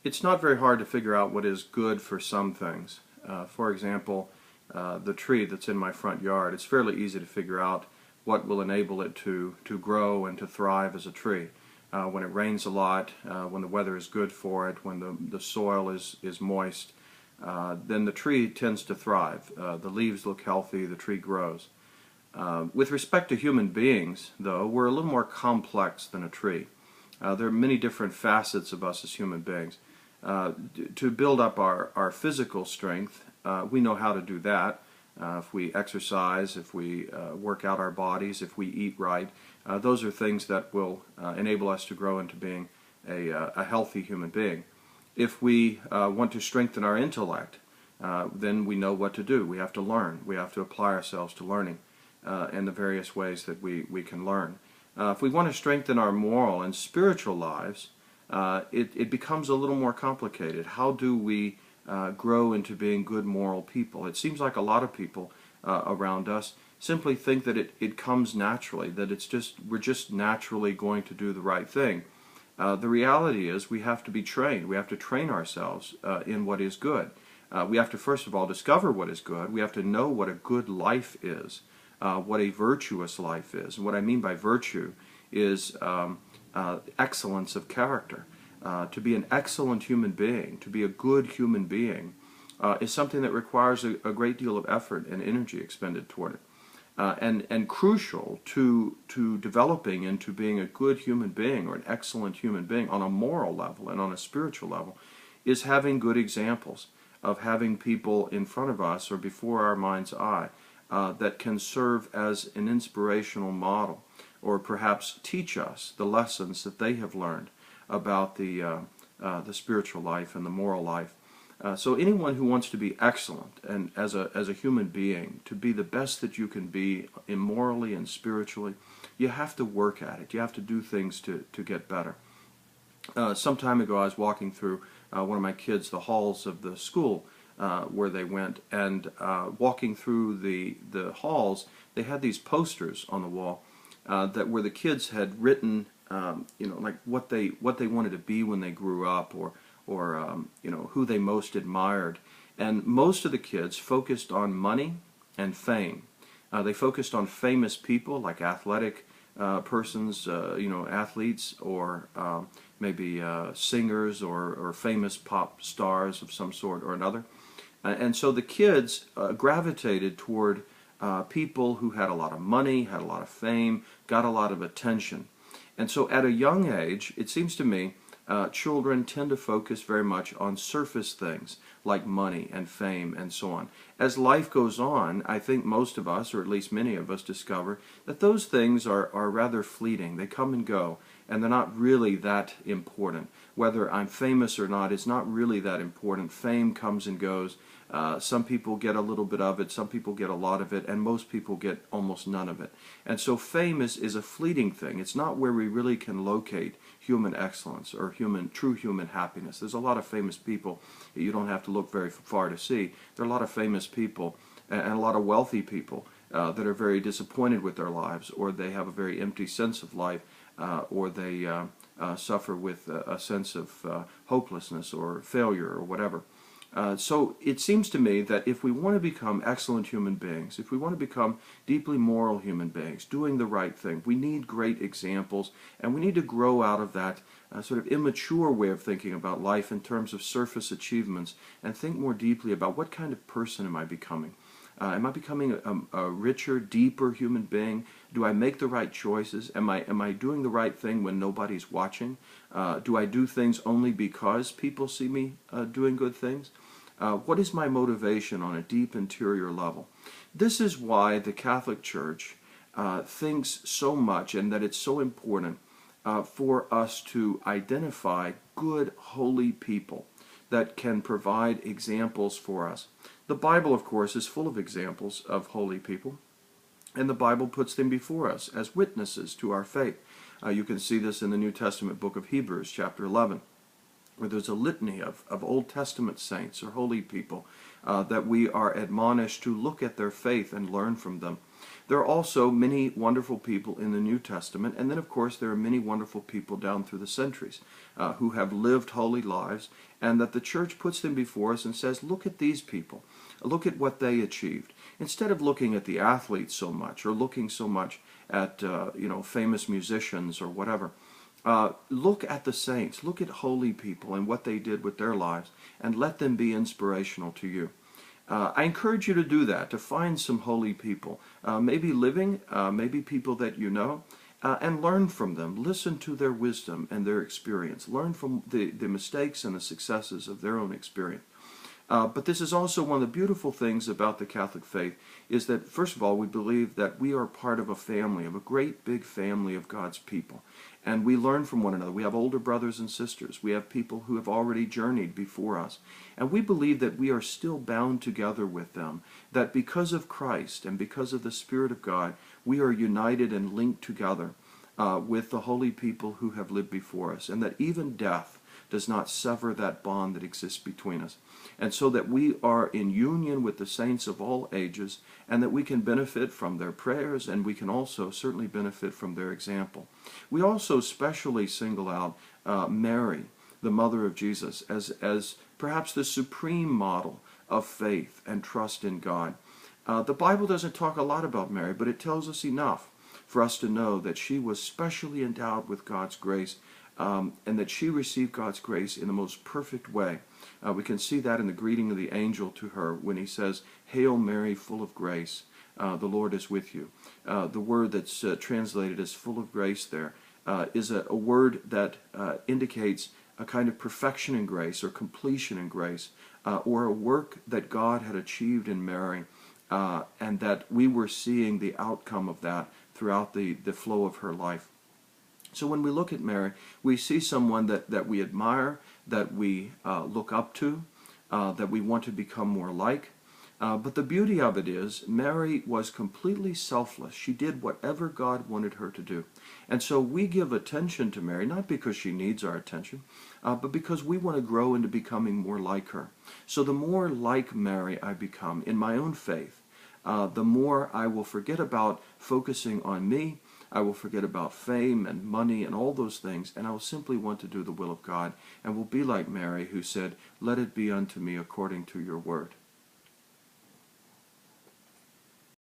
It's not very hard to figure out what is good for some things. For example, the tree that's in my front yard, it's fairly easy to figure out what will enable it to grow and to thrive as a tree. When it rains a lot, when the weather is good for it, when the soil is moist, then the tree tends to thrive. The leaves look healthy, the tree grows. With respect to human beings, though, we're a little more complex than a tree. There are many different facets of us as human beings. To build up our physical strength, we know how to do that. If we exercise, if we work out our bodies, if we eat right, those are things that will enable us to grow into being a healthy human being. If we want to strengthen our intellect, then we know what to do. We have to learn. We have to apply ourselves to learning and the various ways that we can learn. If we want to strengthen our moral and spiritual lives, it becomes a little more complicated. How do we grow into being good moral people? It seems like a lot of people around us simply think that it comes naturally, that we're just naturally going to do the right thing. The reality is we have to be trained. We have to train ourselves in what is good. We have to first of all discover what is good. We have to know what a good life is, what a virtuous life is. And what I mean by virtue is excellence of character. To be an excellent human being, to be a good human being, is something that requires a great deal of effort and energy expended toward it. And crucial to developing into being a good human being or an excellent human being on a moral level and on a spiritual level is having good examples, of having people in front of us or before our mind's eye that can serve as an inspirational model, or perhaps teach us the lessons that they have learned about the spiritual life and the moral life. So anyone who wants to be excellent and as a human being, to be the best that you can be morally and spiritually, you have to work at it. You have to do things to get better. Some time ago I was walking through one of my kids, the halls of the school where they went, and walking through the halls, they had these posters on the wall that where the kids had written like what they wanted to be when they grew up, or who they most admired. And most of the kids focused on money and fame. They focused on famous people, like athletic persons, athletes, or maybe singers or famous pop stars of some sort or another. And so the kids gravitated toward people who had a lot of money, had a lot of fame, got a lot of attention. And so at a young age, it seems to me, children tend to focus very much on surface things like money and fame and so on. As life goes on, I think most of us, or at least many of us, discover that those things are rather fleeting. They come and go, and they're not really that important. Whether I'm famous or not is not really that important. Fame comes and goes. Some people get a little bit of it, some people get a lot of it, and most people get almost none of it. And so fame is a fleeting thing. It's not where we really can locate human excellence or true human happiness. There's a lot of famous people you don't have to look very far to see. There are a lot of famous people and a lot of wealthy people that are very disappointed with their lives, or they have a very empty sense of life, or they suffer with a sense of hopelessness or failure or whatever. So it seems to me that if we want to become excellent human beings, if we want to become deeply moral human beings, doing the right thing, we need great examples, and we need to grow out of that sort of immature way of thinking about life in terms of surface achievements, and think more deeply about what kind of person am I becoming. Am I becoming a richer, deeper human being? Do I make the right choices? Am I doing the right thing when nobody's watching? Do I do things only because people see me doing good things? What is my motivation on a deep interior level? This is why the Catholic Church thinks so much, and that it's so important for us to identify good, holy people that can provide examples for us. The Bible, of course, is full of examples of holy people, and the Bible puts them before us as witnesses to our faith. You can see this in the New Testament book of Hebrews, chapter 11, where there's a litany of Old Testament saints or holy people that we are admonished to look at their faith and learn from them. There are also many wonderful people in the New Testament, and then of course there are many wonderful people down through the centuries who have lived holy lives, and that the church puts them before us and says, look at these people, look at what they achieved. Instead of looking at the athletes so much, or looking so much at famous musicians or whatever, look at the saints, look at holy people and what they did with their lives, and let them be inspirational to you. I encourage you to do that, to find some holy people, maybe living, maybe people that you know, and learn from them. Listen to their wisdom and their experience. Learn from the mistakes and the successes of their own experience. But this is also one of the beautiful things about the Catholic faith, is that, first of all, we believe that we are part of a family, of a great big family of God's people. And we learn from one another. We have older brothers and sisters. We have people who have already journeyed before us. And we believe that we are still bound together with them, that because of Christ and because of the Spirit of God, we are united and linked together with the holy people who have lived before us, and that even death does not sever that bond that exists between us. And so that we are in union with the saints of all ages, and that we can benefit from their prayers, and we can also certainly benefit from their example. We also specially single out Mary, the mother of Jesus, as perhaps the supreme model of faith and trust in God. The Bible doesn't talk a lot about Mary, but it tells us enough for us to know that she was specially endowed with God's grace, and that she received God's grace in the most perfect way. We can see that in the greeting of the angel to her when he says, "Hail Mary, full of grace, the Lord is with you." The word that's translated as full of grace there is a word that indicates a kind of perfection in grace, or completion in grace, or a work that God had achieved in Mary, and that we were seeing the outcome of that throughout the flow of her life. So when we look at Mary, we see someone that we admire, that we look up to, that we want to become more like. But the beauty of it is, Mary was completely selfless. She did whatever God wanted her to do. And so we give attention to Mary, not because she needs our attention, but because we want to grow into becoming more like her. So the more like Mary I become in my own faith, the more I will forget about focusing on me. I will forget about fame and money and all those things, and I will simply want to do the will of God, and will be like Mary, who said, "Let it be unto me according to your word."